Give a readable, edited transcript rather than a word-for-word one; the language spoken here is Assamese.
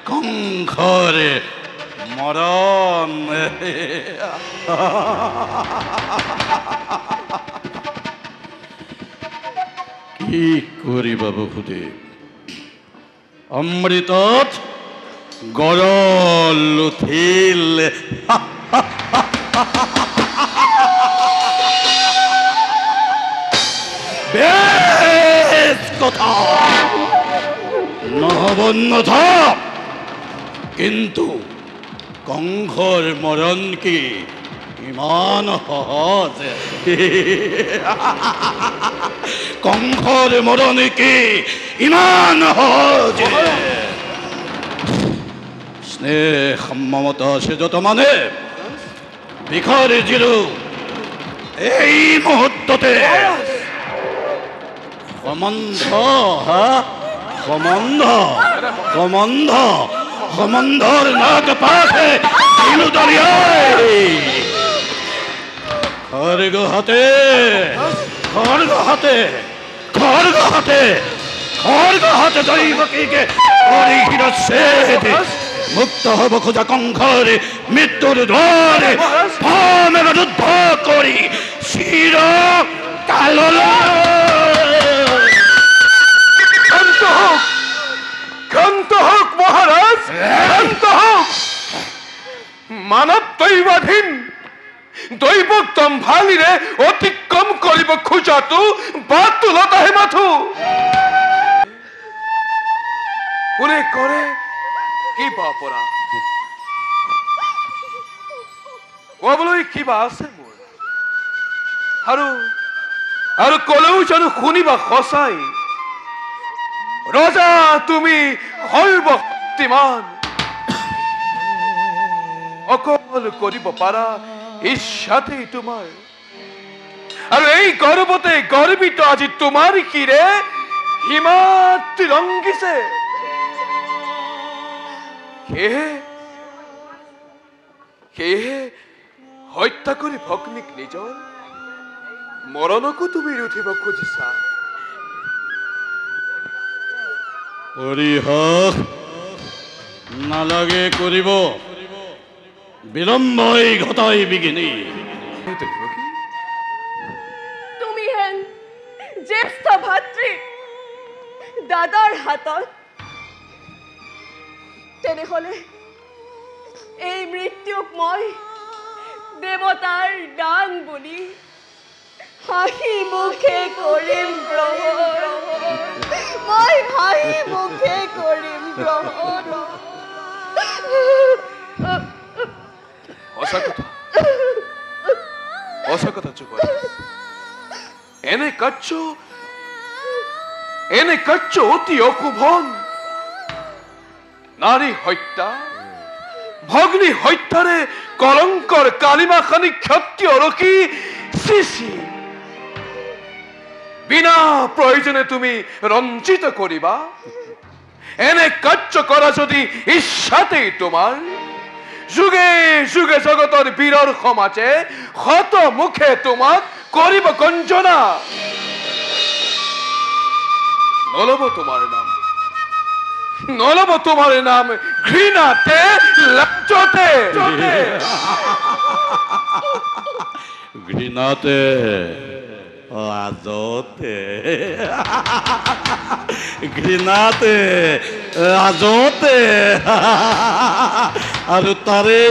কংসৰ মৰণ। কি কৰিবা বসুদেৱ, অমৃতত গৰল উঠিল। বেশ কথা, নহব অন্যথা। কিন্তু কংসৰ মৰণ কি ইমান সহজ? কংসৰ মৰণ কি ইমান সহজ? স্নেহ মমতা আছে যত মানে বিষৰ জিৰো এই মুহূৰ্ততে সম্বন্ধ সম্বন্ধ সম্বন্ধ সম্বন্ধৰ নাক পাশে খড়গ হাতে খড়গ হাতে খড়গ হাতে খড়গ হাতে দৈবকীকে মুক্ত হব খোঁজা কংসৰ মৃত্যুৰ দ্বাৰে ভামেৰে যুদ্ধ কৰি শিৰ কাললৈ। ক্ষান্ত হোক মহাৰাজ, ক্ষান্ত হোক। মানৱ দৈৱাধীন দৈৱক দম্ভালিৰে অতিক্ৰম কৰিব খোজাটো বাতুলতাহে মাথো। কোনে কৰে কিবা অপৰাধ? কবলৈ কিবা আছে মোৰ? আৰু কলেও জানো শুনিবা সঁচাই? ৰজা তুমি সৰ্বশক্তিমান, অকল কৰিব পাৰা ইচ্ছাতেই তোমাৰ। আৰু এই গৰ্বতে গৰ্বিত আজি তোমাৰ শিৰে হিমাদ্ৰী ৰংগিছে। সেয়েহে হত্যা কৰি ভগ্নীক নিজৰ মৰণকো তুমি উঠিব খুজিছা। পৰিহাস নালাগে কৰিব, বিলম্বই ঘটাই বিঘিনি। তুমি হেন জ্যেষ্ঠ ভাতৃ দাদাৰ হাতত, তেনেহলে এই মৃত্যুক মই দেৱতাৰ দান বুলি হাঁহি মুখে কৰিম গ্ৰহণ। মই হাঁহি মুখে কৰিম গ্ৰহণ। সঁচা কথা চুপ। এনে কাৰ্য অতি অশুভন। নারী হত্যা, ভগ্নী হত্যারে কলঙ্কর কালিমাখানি ক্ষত্রিয় রকি শিশি বিনা প্রয়োজনে তুমি রঞ্জিত করিবা। এনে কার্য করা যদি ইচ্ছাতেই তোমার, যুগে যুগে জগতর বীরর সমাজে শত মুখে তোমাক করিব গঞ্জনা। নলব তোমার নাম, নলব তোমার নাম ঘৃণাতে লাজতে। ঘৃণাতে লাজতে, ঘৃণাতে লাজতে আৰু তাৰে